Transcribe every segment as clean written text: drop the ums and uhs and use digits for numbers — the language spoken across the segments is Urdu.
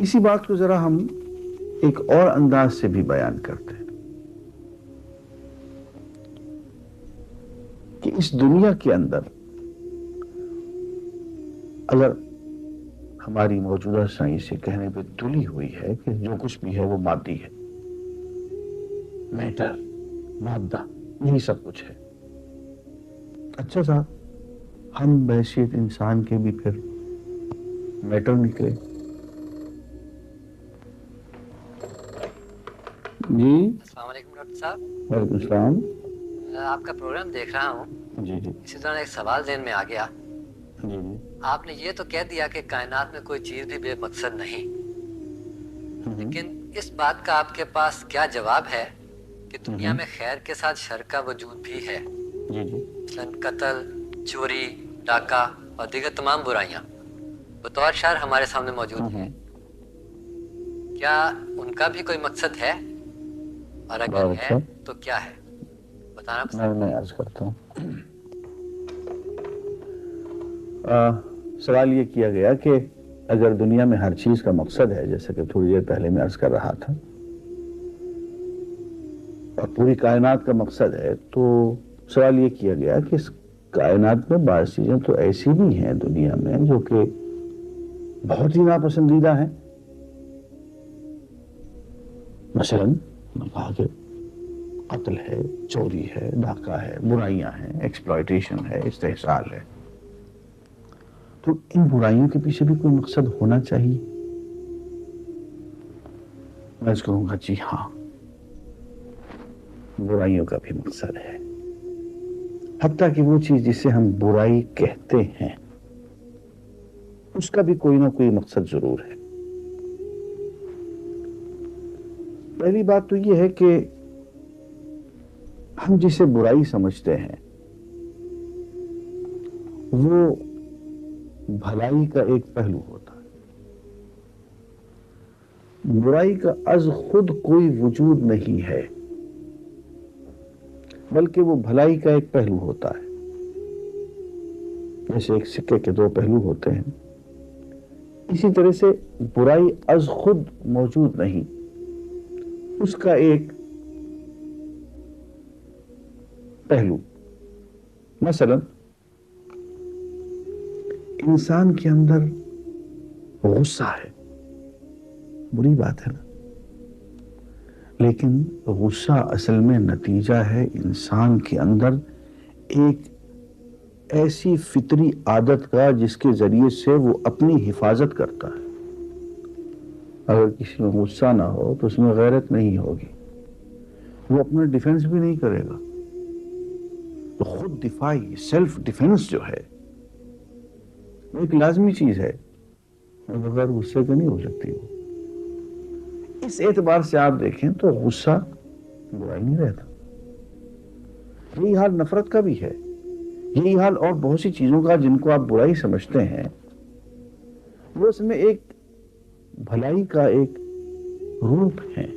اسی بات کو ذرا ہم ایک اور انداز سے بھی بیان کرتے ہیں کہ اس دنیا کے اندر اگر ہماری موجودہ سائنس یہ کہنے پہ تلی ہوئی ہے کہ جو کچھ بھی ہے وہ مادی ہے، میٹر، مادہ، یہی سب کچھ ہے، اچھا صاحب ہم بحیثیت انسان کے بھی پھر میٹر نکلے؟ جی السلام علیکم ڈاکٹر صاحب. وعلیکم السلام. آپ کا پروگرام دیکھ رہا ہوں. جی جی اسی دوران ایک سوال ذہن میں آ گیا. جی جی آپ نے یہ تو کہہ دیا کہ کائنات میں کوئی چیز بھی بے مقصد نہیں، لیکن اس بات کا آپ کے پاس کیا جواب ہے کہ دنیا میں خیر کے ساتھ شر کا وجود بھی ہے؟ جی جی مثلاً قتل، چوری، ڈاکہ اور دیگر تمام برائیاں بطور شر ہمارے سامنے موجود ہیں. کیا ان کا بھی کوئی مقصد ہے؟ اور اگر بہت ہے اچھا. تو کیا ہے؟ بتانا پسند. میں عرض کرتا ہوں. سوال یہ کیا گیا کہ اگر دنیا میں ہر چیز کا مقصد ہے، جیسا کہ تھوڑی دیر پہلے میں عرض کر رہا تھا، اور پوری کائنات کا مقصد ہے، تو سوال یہ کیا گیا کہ اس کائنات میں بعض چیزیں تو ایسی بھی ہیں دنیا میں جو کہ بہت ہی ناپسندیدہ ہیں. مثلاً کہا کہ قتل ہے، چوری ہے، ڈاکہ ہے، برائیاں ہیں، ایکسپلائٹیشن ہے، استحصال ہے. تو ان برائیوں کے پیچھے بھی کوئی مقصد ہونا چاہیے. میں اس کہوں گا جی ہاں، برائیوں کا بھی مقصد ہے. حتیٰ کہ وہ چیز جسے ہم برائی کہتے ہیں اس کا بھی کوئی نہ کوئی مقصد ضرور ہے. پہلی بات تو یہ ہے کہ ہم جسے برائی سمجھتے ہیں وہ بھلائی کا ایک پہلو ہوتا ہے. برائی کا از خود کوئی وجود نہیں ہے، بلکہ وہ بھلائی کا ایک پہلو ہوتا ہے. جیسے ایک سکے کے دو پہلو ہوتے ہیں، اسی طرح سے برائی از خود موجود نہیں، اس کا ایک پہلو. مثلا انسان کے اندر غصہ ہے، بری بات ہے نا، لیکن غصہ اصل میں نتیجہ ہے انسان کے اندر ایک ایسی فطری عادت کا جس کے ذریعے سے وہ اپنی حفاظت کرتا ہے. اگر کسی میں غصہ نہ ہو تو اس میں غیرت نہیں ہوگی، وہ اپنا ڈیفنس بھی نہیں کرے گا. تو خود دفاعی، سیلف ڈیفنس جو ہے وہ ایک لازمی چیز ہے، بغیر غصے کے نہیں ہو سکتی. وہ اس اعتبار سے آپ دیکھیں تو غصہ برائی نہیں رہتا. یہی حال نفرت کا بھی ہے، یہی حال اور بہت سی چیزوں کا جن کو آپ برائی سمجھتے ہیں، وہ اس میں ایک بھلائی کا ایک روپ ہے.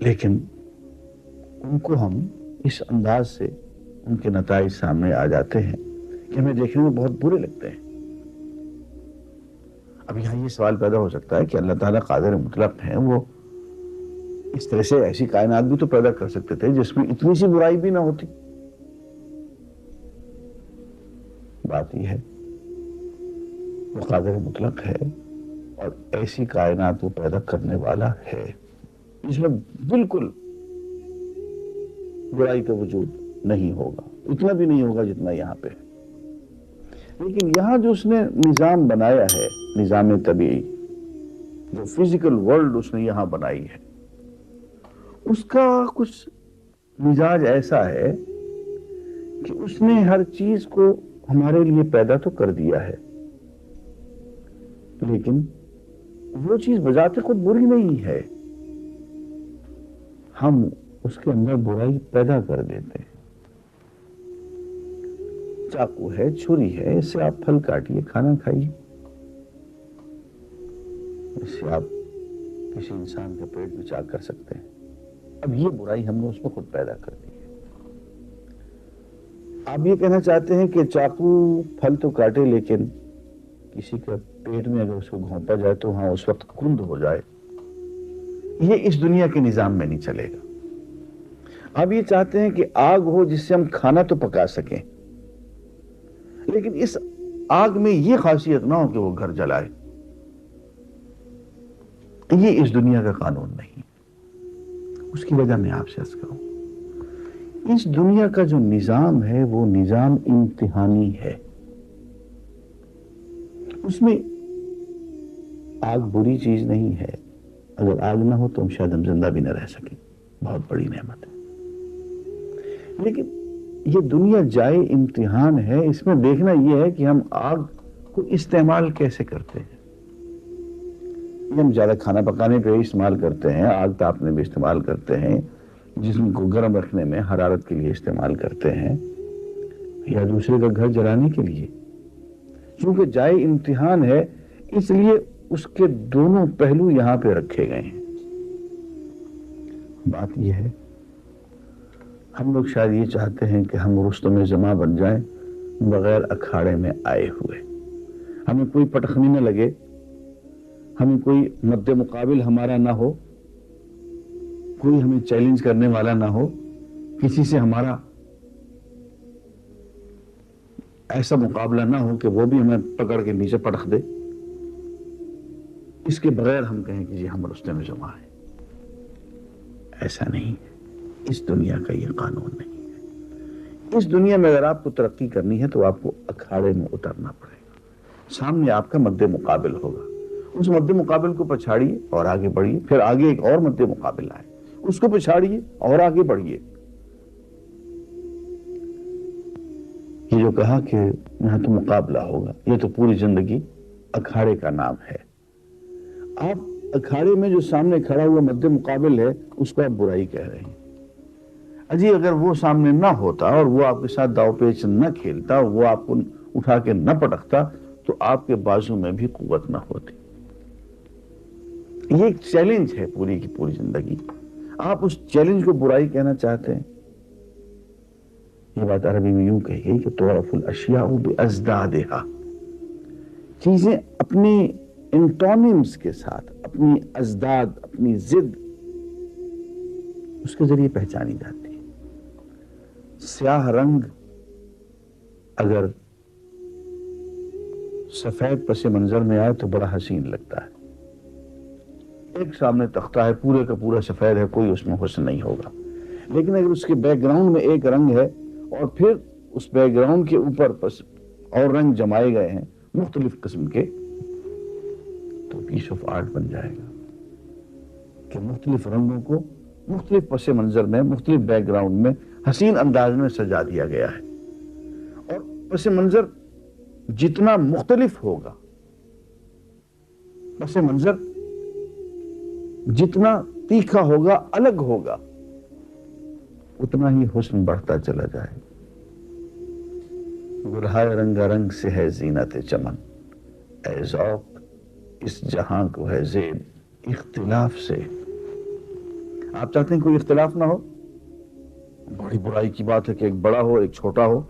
لیکن ان کو ہم اس انداز سے ان کے نتائج سامنے آ جاتے ہیں کہ ہمیں دیکھنے میں بہت برے لگتے ہیں. اب یہاں یہ سوال پیدا ہو سکتا ہے کہ اللہ تعالیٰ قادر مطلق ہیں، وہ اس طرح سے ایسی کائنات بھی تو پیدا کر سکتے تھے جس میں اتنی سی برائی بھی نہ ہوتی. بات یہ ہے وہ قادر مطلق ہے اور ایسی کائنات وہ پیدا کرنے والا ہے جس میں بالکل برائی کا وجود نہیں ہوگا، اتنا بھی نہیں ہوگا جتنا یہاں پہ ہے. لیکن یہاں جو اس نے نظام بنایا ہے، نظام طبیعی، جو فزیکل ورلڈ اس نے یہاں بنائی ہے، اس کا کچھ مزاج ایسا ہے کہ اس نے ہر چیز کو ہمارے لیے پیدا تو کر دیا ہے، لیکن وہ چیز بذات خود بری نہیں ہے، ہم اس کے اندر برائی پیدا کر دیتے ہیں. چاقو ہے، چھری ہے، اس سے آپ پھل کاٹیے، کھانا کھائیے. اس سے آپ کسی انسان کا پیٹ بھی چاک کر سکتے ہیں. اب یہ برائی ہم نے اس میں خود پیدا کر دی ہے. آپ یہ کہنا چاہتے ہیں کہ چاقو پھل تو کاٹے لیکن کسی کا پیٹ میں اگر اس کو گھونپا جائے تو وہاں اس وقت کند ہو جائے. یہ اس دنیا کے نظام میں نہیں چلے گا. آپ یہ چاہتے ہیں کہ آگ ہو جس سے ہم کھانا تو پکا سکیں، لیکن اس آگ میں یہ خاصیت نہ ہو کہ وہ گھر جلائے. یہ اس دنیا کا قانون نہیں. اس کی وجہ میں آپ سے عرض کروں، اس دنیا کا جو نظام ہے وہ نظام امتحانی ہے. اس میں آگ بری چیز نہیں ہے. اگر آگ نہ ہو تو ہم شاید ہم زندہ بھی نہ رہ سکیں، بہت بڑی نعمت ہے. لیکن یہ دنیا جائے امتحان ہے. اس میں دیکھنا یہ ہے کہ ہم آگ کو استعمال کیسے کرتے ہیں. یہ ہم زیادہ کھانا پکانے پہ استعمال کرتے ہیں، آگ تاپنے میں استعمال کرتے ہیں، جسم کو گرم رکھنے میں حرارت کے لیے استعمال کرتے ہیں، یا دوسرے کا گھر جلانے کے لیے. چونکہ جائے امتحان ہے اس لیے اس کے دونوں پہلو یہاں پہ رکھے گئے ہیں. بات یہ ہے، ہم لوگ شاید یہ چاہتے ہیں کہ ہم رستم زماں بن جائیں بغیر اکھاڑے میں آئے ہوئے. ہمیں کوئی پٹخنی نہ لگے، ہمیں کوئی مد مقابل ہمارا نہ ہو، کوئی ہمیں چیلنج کرنے والا نہ ہو، کسی سے ہمارا ایسا مقابلہ نہ ہو کہ وہ بھی ہمیں پکڑ کے نیچے پٹخ دے. اس کے بغیر ہم کہیں کہ جی ہم رستم زماں ہیں. ایسا نہیں ہے. اس دنیا کا یہ قانون نہیں ہے. اس دنیا میں اگر آپ کو ترقی کرنی ہے تو آپ کو اکھاڑے میں اترنا پڑے گا. سامنے آپ کا مد مقابل ہوگا، اس مد مقابل کو پچھاڑیے اور آگے بڑھیے. پھر آگے ایک اور مد مقابل آئے، اس کو پچھاڑیے اور آگے بڑھیے. یہ جو کہا کہ یہاں تو مقابلہ ہوگا، یہ تو پوری زندگی اکھاڑے کا نام ہے. آپ اکھاڑے میں جو سامنے کھڑا ہوا مد مقابل ہے اس کو آپ برائی کہہ رہے ہیں. اجی اگر وہ سامنے نہ ہوتا اور وہ آپ کے ساتھ داؤ پیچ نہ کھیلتا، وہ آپ کو اٹھا کے نہ پٹکتا تو آپ کے بازو میں بھی قوت نہ ہوتی. یہ ایک چیلنج ہے پوری کی پوری زندگی. آپ اس چیلنج کو برائی کہنا چاہتے ہیں. یہ بات عربی میں یوں کہی گئی کہ تعرف الاشیاء بازدادها. چیزیں اپنی انٹونیمز کے ساتھ، اپنی ازداد، اپنی ضد، اس کے ذریعے پہچانی جاتی ہے. سیاہ رنگ اگر سفید پس منظر میں آئے تو بڑا حسین لگتا ہے. ایک سامنے تختہ ہے پورے کا پورا سفید ہے، کوئی اس میں حسن نہیں ہوگا. لیکن اگر اس کے بیک گراؤنڈ میں ایک رنگ ہے اور پھر اس بیک گراؤنڈ کے اوپر اور رنگ جمائے گئے ہیں مختلف قسم کے، تو پیس آف آرٹ بن جائے گا کہ مختلف رنگوں کو مختلف پس منظر میں، مختلف بیک گراؤنڈ میں حسین انداز میں سجا دیا گیا ہے. اور پس منظر جتنا مختلف ہوگا، پس منظر جتنا تیکھا ہوگا، الگ ہوگا، اتنا ہی حسن بڑھتا چلا جائے. گلہائے رنگا رنگ سے ہے زینت چمن، اے ذوق اس جہاں کو ہے زیب اختلاف سے. آپ چاہتے ہیں کوئی اختلاف نہ ہو؟ بڑی برائی کی بات ہے کہ ایک بڑا ہو ایک چھوٹا ہو.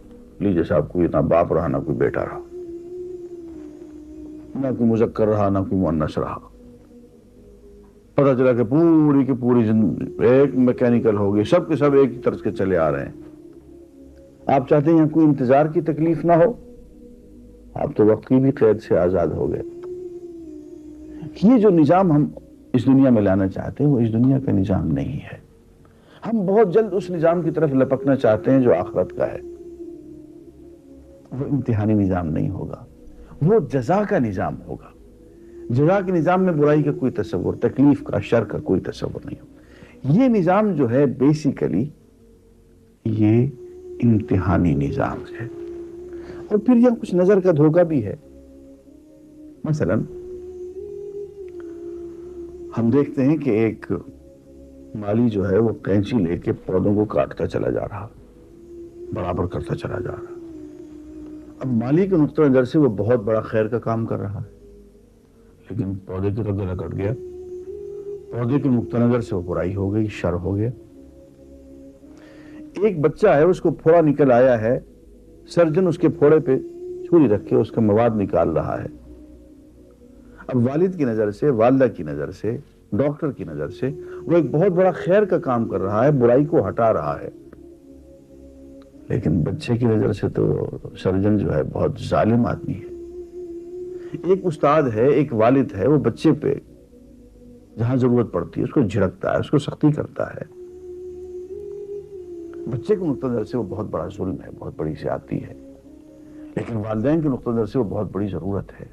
لیجیے صاحب، کوئی نہ باپ رہا نہ کوئی بیٹا رہا، نہ کوئی مذکر رہا نہ کوئی مؤنث رہا. پتہ چلا کہ پوری کی پوری ایک میکینیکل ہوگی، سب کے سب ایک ہی طرز کے چلے آ رہے ہیں. آپ چاہتے ہیں یہاں کوئی انتظار کی تکلیف نہ ہو؟ آپ تو وقت کی بھی قید سے آزاد ہو گئے. یہ جو نظام ہم اس دنیا میں لانا چاہتے ہیں وہ اس دنیا کا نظام نہیں ہے. ہم بہت جلد اس نظام کی طرف لپکنا چاہتے ہیں جو آخرت کا ہے. وہ امتحانی نظام نہیں ہوگا، وہ جزا کا نظام ہوگا. جزا کے نظام میں برائی کا کوئی تصور، تکلیف کا، شر کا کوئی تصور نہیں ہوگا. یہ نظام جو ہے بیسیکلی یہ امتحانی نظام ہے. اور پھر یہ کچھ نظر کا دھوکہ بھی ہے. مثلا ہم دیکھتے ہیں کہ ایک مالی جو ہے وہ کینچی لے کے پودوں کو کاٹتا چلا جا رہا، برابر کرتا چلا جا رہا. اب مالی کے نقطہ نظر سے وہ بہت بڑا خیر کا کام کر رہا ہے، لیکن پودے کی طرف گلا کٹ گیا. پودے کے نقطہ نظر سے وہ برائی ہو گئی، شر ہو گیا. ایک بچہ ہے، اس کو پھوڑا نکل آیا ہے، سرجن اس کے پھوڑے پہ چھری رکھ کے اس کا مواد نکال رہا ہے. اب والد کی نظر سے، والدہ کی نظر سے، ڈاکٹر کی نظر سے وہ ایک بہت بڑا خیر کا کام کر رہا ہے، برائی کو ہٹا رہا ہے، لیکن بچے کی نظر سے تو سرجن جو ہے بہت ظالم آدمی ہے۔ ایک استاد ہے، ایک والد ہے، وہ بچے پہ جہاں ضرورت پڑتی ہے اس کو جھڑکتا ہے، اس کو سختی کرتا ہے۔ بچے کے نقطہ نظر سے وہ بہت بڑا ظلم ہے، بہت بڑی زیادتی ہے، لیکن والدین کے نقطہ نظر سے وہ بہت بڑی ضرورت ہے۔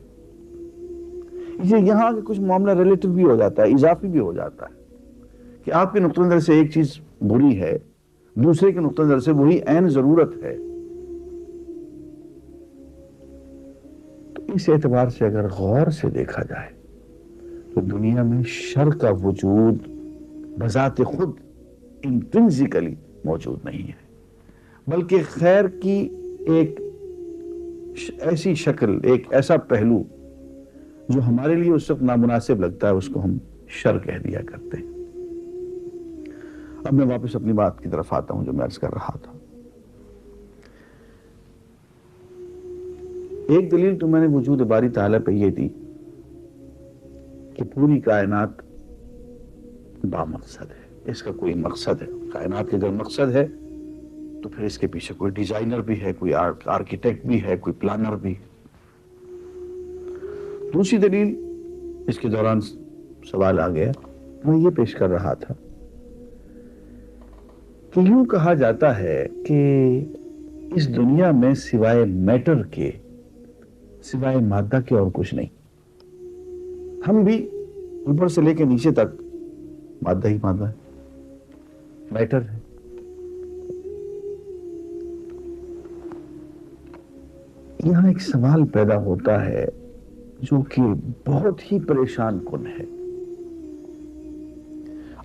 یہاں کے کچھ معاملہ ریلیٹو بھی ہو جاتا ہے، اضافی بھی ہو جاتا ہے کہ آپ کے نقطہ نظر سے ایک چیز بری ہے، دوسرے کے نقطہ نظر سے وہی عین ضرورت ہے۔ تو اس اعتبار سے اگر غور سے دیکھا جائے تو دنیا میں شر کا وجود بذات خود انٹرنسیکلی موجود نہیں ہے، بلکہ خیر کی ایک ایسی شکل، ایک ایسا پہلو جو ہمارے لیے اس وقت نامناسب لگتا ہے، اس کو ہم شر کہہ دیا کرتے ہیں۔ اب میں واپس اپنی بات کی طرف آتا ہوں جو میں عرض کر رہا تھا۔ ایک دلیل تو میں نے وجود باری تعالیٰ پہ یہ دی کہ پوری کائنات بامقصد ہے، اس کا کوئی مقصد ہے۔ کائنات کے اگر مقصد ہے تو پھر اس کے پیچھے کوئی ڈیزائنر بھی ہے، کوئی آرکیٹیکٹ بھی ہے، کوئی پلانر بھی۔ دوسری دلیل اس کے دوران سوال آ گیا، میں یہ پیش کر رہا تھا کہ یوں کہا جاتا ہے کہ اس دنیا میں سوائے میٹر کے، سوائے مادہ کے اور کچھ نہیں۔ ہم بھی اوپر سے لے کے نیچے تک مادہ ہی مادہ ہے، میٹر ہے۔ یہاں ایک سوال پیدا ہوتا ہے جو کہ بہت ہی پریشان کن ہے۔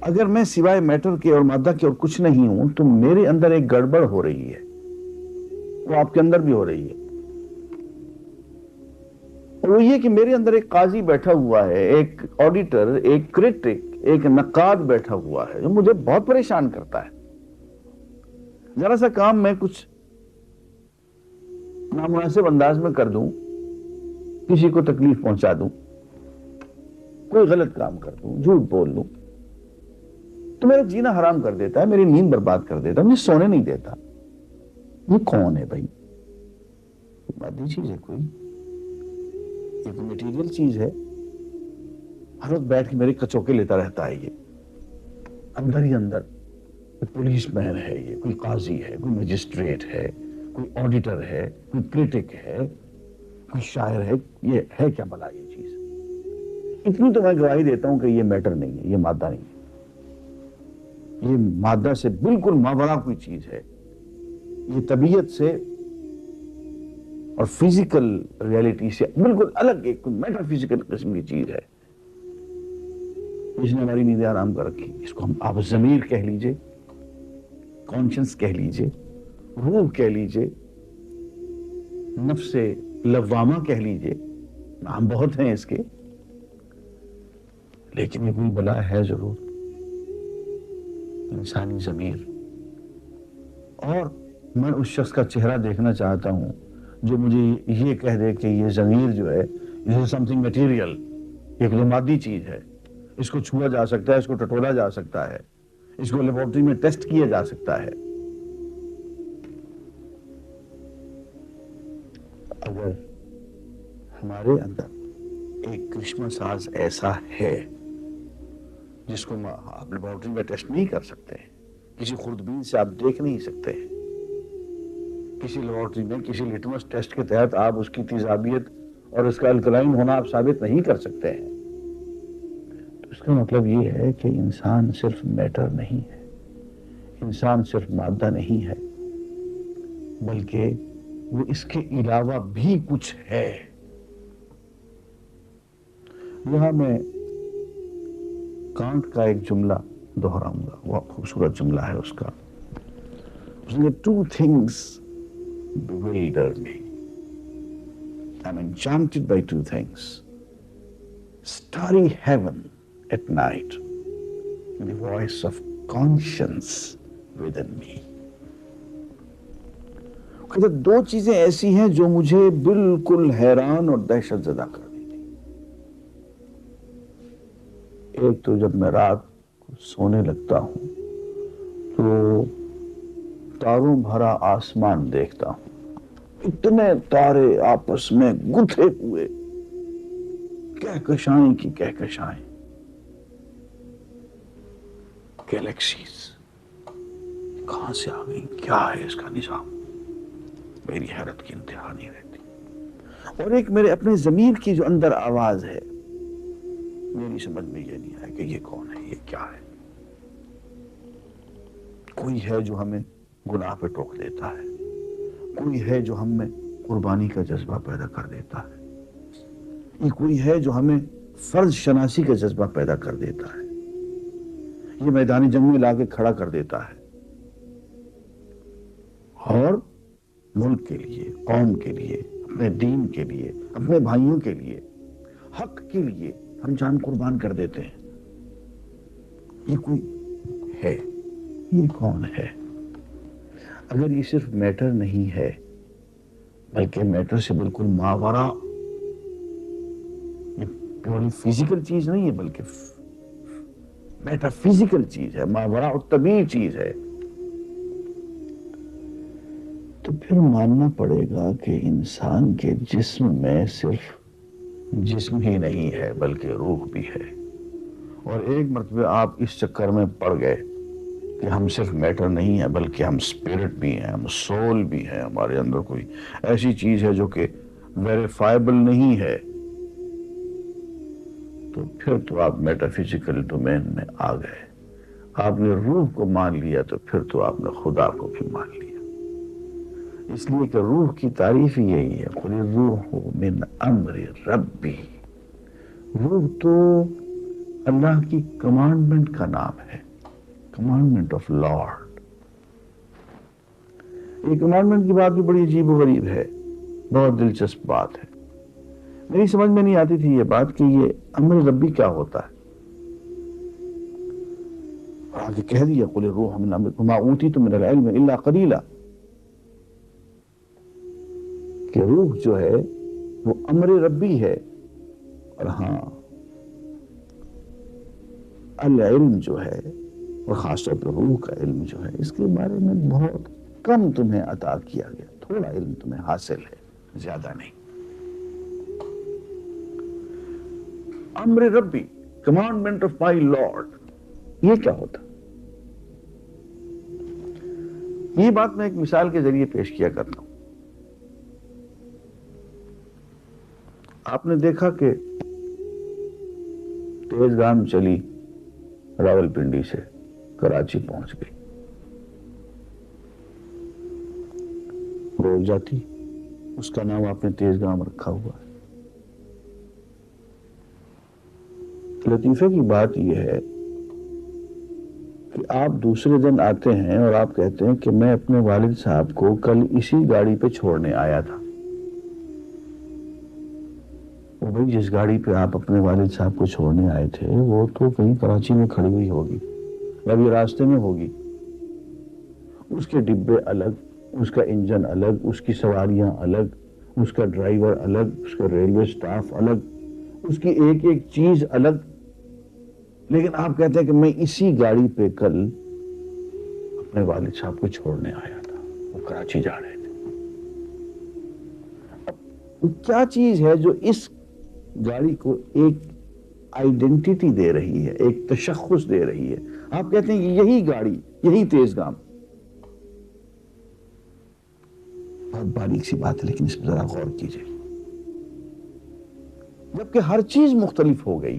اگر میں سوائے میٹر کے اور مادہ کے اور کچھ نہیں ہوں تو میرے اندر ایک گڑبڑ ہو رہی ہے، وہ آپ کے اندر بھی ہو رہی ہے۔ وہ یہ کہ میرے اندر ایک قاضی بیٹھا ہوا ہے، ایک آڈیٹر، ایک کرٹک، ایک نقاد بیٹھا ہوا ہے جو مجھے بہت پریشان کرتا ہے۔ ذرا سا کام میں کچھ نامناسب انداز میں کر دوں، کسی کو تکلیف پہنچا دوں، کوئی غلط کام کر دوں، جھوٹ بول دوں، تو میرا جینا حرام کر دیتا ہے، میری نیند برباد کر دیتا ہے، مجھے سونے نہیں دیتا۔ یہ کون ہے بھائی؟ مادی چیز ہے کوئی؟ یہ کوئی میٹیریل چیز ہے؟ ہر وقت بیٹھ کے میرے کچوکے لیتا رہتا ہے یہ اندر ہی اندر۔ کوئی پولیس مین ہے، یہ کوئی قاضی ہے، کوئی مجسٹریٹ ہے، کوئی آڈیٹر ہے، کوئی کرٹک ہے، کوئی شاعر ہے، یہ ہے کیا بھلا یہ چیز؟ اتنی تو میں گواہی دیتا ہوں کہ یہ میٹر نہیں ہے، یہ مادہ نہیں ہے، یہ مادہ سے بالکل ماورا کوئی چیز ہے۔ یہ طبیعت سے اور فزیکل ریالٹی سے بالکل الگ ایک میٹر فزیکل قسم کی چیز ہے جس نے ہماری نیندیں آرام کر رکھی۔ اس کو ہم آپ ضمیر کہہ لیجئے، کانشنس کہہ لیجئے، روح کہہ لیجئے، نفس لوامہ کہہ لیجئے، نام بہت ہیں اس کے، لیکن یہ کوئی بلا ہے ضرور، انسانی ضمیر۔ اور میں اس شخص کا چہرہ دیکھنا چاہتا ہوں جو مجھے یہ کہہ دے کہ یہ ضمیر جو ہے یہ سمتھنگ میٹیریل، یہ کوئی مادی چیز ہے، اس کو چھوا جا سکتا ہے، اس کو ٹٹولا جا سکتا ہے، اس کو لیبورٹری میں ٹیسٹ کیا جا سکتا ہے۔ اگر ہمارے اندر ایک کرشمہ ساز ایسا ہے جس کو آپ لیبورٹری میں ٹیسٹ نہیں کر سکتے، کسی خوردبین سے آپ دیکھ نہیں سکتے، کسی لیبورٹری میں کسی لٹمس ٹیسٹ کے تحت آپ اس کی تیزابیت اور اس کا الکلائن ہونا آپ ثابت نہیں کر سکتے ہیں، تو اس کا مطلب یہ ہے کہ انسان صرف میٹر نہیں ہے، انسان صرف مادہ نہیں ہے، بلکہ وہ اس کے علاوہ بھی کچھ ہے۔ یہاں میں کانٹ کا ایک جملہ دہراؤں گا، وہ خوبصورت جملہ ہے اس کا۔ اس نے two things bewilder me. I'm enchanted by two things. Starry heaven at night, and the voice of conscience within me. کہتے دو چیزیں ایسی ہیں جو مجھے بالکل حیران اور دہشت زدہ کر دیتی۔ ایک تو جب میں رات کو سونے لگتا ہوں تو تاروں بھرا آسمان دیکھتا ہوں، اتنے تارے آپس میں گتھے ہوئے، کہکشائیں کی کہکشائیں، گیلیکسیز کہاں سے آ گئی، کیا ہے اس کا نظام؟ میری حیرت کی انتہا نہیں رہتی۔ اور ایک میرے اپنے ضمیر کی جو اندر آواز ہے، میری سمجھ میں یہ نہیں آیا کہ یہ کون ہے، یہ کیا ہے۔ کوئی ہے جو ہمیں گناہ پہ ٹوک دیتا ہے، کوئی ہے جو ہم میں قربانی کا جذبہ پیدا کر دیتا ہے، یہ کوئی ہے جو ہمیں فرض شناسی کا جذبہ پیدا کر دیتا ہے، یہ میدانی جنگ میں لا کے کھڑا کر دیتا ہے، اور ملک کے لیے، قوم کے لیے، اپنے دین کے لیے، اپنے بھائیوں کے لیے، حق کے لیے ہم جان قربان کر دیتے ہیں۔ یہ کوئی ہے، یہ کون ہے؟ اگر یہ صرف میٹر نہیں ہے بلکہ میٹر سے بالکل ماورا، یہ پیوری فزیکل چیز نہیں ہے بلکہ میٹر فزیکل چیز ہے، ماورا الطبیعی چیز ہے، تو پھر ماننا پڑے گا کہ انسان کے جسم میں صرف جسم ہی نہیں ہے بلکہ روح بھی ہے۔ اور ایک مرتبہ آپ اس چکر میں پڑ گئے کہ ہم صرف میٹر نہیں ہیں بلکہ ہم اسپرٹ بھی ہیں، ہم سول بھی ہیں، ہمارے اندر کوئی ایسی چیز ہے جو کہ ویریفائبل نہیں ہے، تو پھر تو آپ میٹا فزیکل ڈومین میں آ گئے۔ آپ نے روح کو مان لیا تو پھر تو آپ نے خدا کو بھی مان لیا۔ اس لیے کہ روح کی تعریف یہی ہے، قُلِ الرُّوحُ مِنْ أَمْرِ رَبِّي۔ روح تو اللہ کی کمانڈمنٹ کا نام ہے، کمانڈمنٹ آف لارڈ۔ یہ کمانڈمنٹ کی بات بھی بڑی عجیب و غریب ہے، بہت دلچسپ بات ہے۔ میری سمجھ میں نہیں آتی تھی یہ بات کہ یہ امر ربی کیا ہوتا ہے۔ آگے کہہ دیا قُلِ الرُّوحُ مِنْ أَمْرِ وَمَا أُوتِيتُم مِنَ الْعِلْمِ إِلَّا قَلِيلًا، کہ روح جو ہے وہ امر ربی ہے، اور ہاں العلم جو ہے، اور خاص طور پر روح کا علم جو ہے، اس کے بارے میں بہت کم تمہیں عطا کیا گیا، تھوڑا علم تمہیں حاصل ہے، زیادہ نہیں۔ امر ربی، کمانڈمنٹ آف مائی لارڈ، یہ کیا ہوتا؟ یہ بات میں ایک مثال کے ذریعے پیش کیا کرتا ہوں۔ آپ نے دیکھا کہ تیز گام چلی راولپنڈی سے کراچی پہنچ گئی، روک جاتی، اس کا نام آپ نے تیز گام رکھا ہوا ہے۔ لطیفے کی بات یہ ہے کہ آپ دوسرے دن آتے ہیں اور آپ کہتے ہیں کہ میں اپنے والد صاحب کو کل اسی گاڑی پہ چھوڑنے آیا تھا۔ وہ بھائی جس گاڑی پہ آپ اپنے والد صاحب کو چھوڑنے آئے تھے وہ تو کہیں کراچی میں کھڑی ہوئی ہوگی یا بھی راستے میں ہوگی، اس کے ڈبے الگ، اس کا انجن الگ، اس کی سواریاں الگ، اس کا ڈرائیور الگ، اس کا ریلوے سٹاف الگ، اس کی ایک ایک چیز الگ، لیکن آپ کہتے ہیں کہ میں اسی گاڑی پہ کل اپنے والد صاحب کو چھوڑنے آیا تھا، وہ کراچی جا رہے تھے۔ اب کیا چیز ہے جو اس گاڑی کو ایک آئیڈینٹیٹی دے رہی ہے، ایک تشخص دے رہی ہے؟ آپ کہتے ہیں کہ یہی گاڑی، یہی تیز گام۔ بہت باریک سی بات ہے لیکن اس پر ذرا غور کیجئے۔ جبکہ ہر چیز مختلف ہو گئی،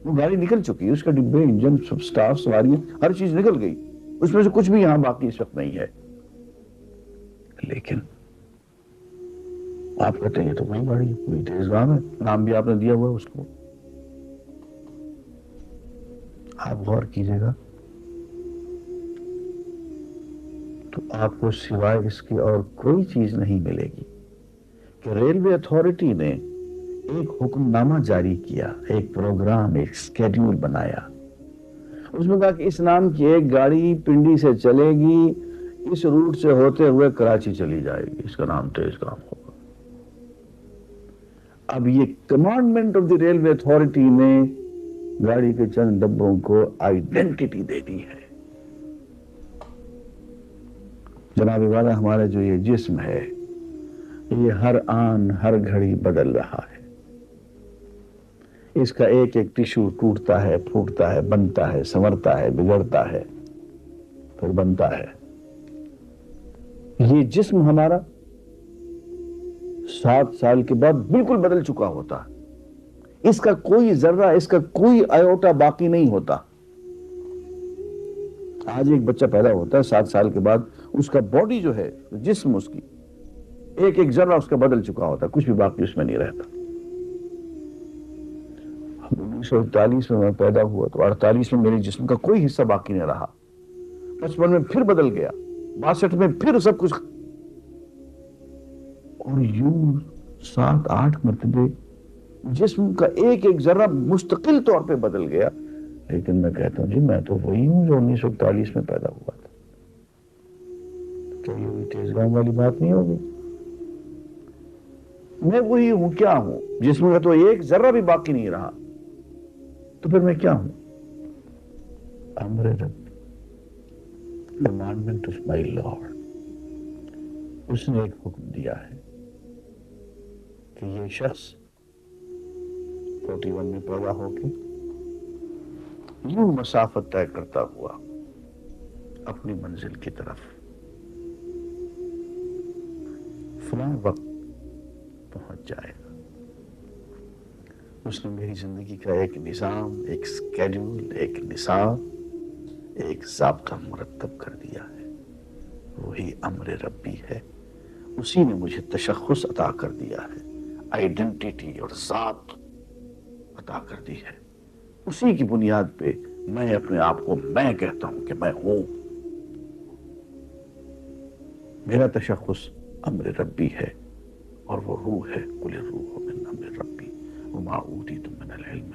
وہ گاڑی نکل چکی ہے، اس کا ڈبے، انجن، سب سٹاف، سواریاں، ہر چیز نکل گئی، اس میں سے کچھ بھی یہاں باقی اس وقت نہیں ہے، لیکن آپ کہتے ہیں یہ تو وہی گاڑی ہے، وہی تیز گام ہے، نام بھی آپ نے دیا ہوا ہے اس کو۔ آپ غور کیجئے گا تو آپ کو سوائے اس کی اور کوئی چیز نہیں ملے گی کہ ریلوے اتھارٹی نے ایک حکم نامہ جاری کیا، ایک پروگرام، ایک سکیڈول بنایا، اس میں کہا کہ اس نام کی ایک گاڑی پنڈی سے چلے گی، اس روٹ سے ہوتے ہوئے کراچی چلی جائے گی، اس کا نام تیز گام ہوگا۔ اب یہ commandment of the railway authority نے گاڑی کے چند ڈبوں کو آئیڈینٹی دے دی ہے. جناب والا ہمارا جو یہ جسم ہے یہ ہر آن ہر گھڑی بدل رہا ہے. اس کا ایک ایک ٹشو ٹوٹتا ہے، پھوٹتا ہے، بنتا ہے، سنورتا ہے، بگڑتا ہے، پھر بنتا ہے. یہ جسم ہمارا 7 سال کے بعد بالکل بدل چکا ہوتا. اس کا کوئی ذرہ، اس کا کوئی آیوٹا باقی نہیں ہوتا. آج ایک بچہ پیدا ہوتا ہے 7 سال کے بعد اس کا باڈی جو ہے، جسم اس کی ایک ایک ذرہ اس کا بدل چکا ہوتا ہے، کچھ بھی باقی اس میں نہیں رہتا. 1948 میں پیدا ہوا تو 48 میں میرے جسم کا کوئی حصہ باقی نہیں رہا. 55 میں پھر بدل گیا، 62 میں پھر سب کچھ، اور یوں 7-8 مرتبے جسم کا ایک ایک ذرہ مستقل طور پہ بدل گیا. لیکن میں کہتا ہوں جی میں تو وہی ہوں جو 1941 میں پیدا ہوا تھا. کیا یہ ہوئی تیز گام والی بات نہیں ہوگی؟ میں وہی ہوں. کیا ہوں؟ جسم کا تو ایک ذرہ بھی باقی نہیں رہا، تو پھر میں کیا ہوں؟ امر رب، commandment of my Lord. اس نے ایک حکم دیا ہے کہ یہ شخص 41 میں پیدا ہو کے یوں مسافت طے کرتا ہوا اپنی منزل کی طرف فلاں وقت پہنچ جائے گا. اس نے میری زندگی کا ایک نظام، ایک سکیڈول، ایک نصاب، ایک ضابطہ مرتب کر دیا ہے. وہی امر ربی ہے. اسی نے مجھے تشخص عطا کر دیا ہے، آئیڈینٹی اور ذات عطا کر دی ہے. اسی کی بنیاد پہ میں اپنے آپ کو میں کہتا ہوں کہ میں ہوں. میرا تشخص امر ربی ہے اور وہ روح ہے. قل الروح من امر ربی وما اوتیتم من العلم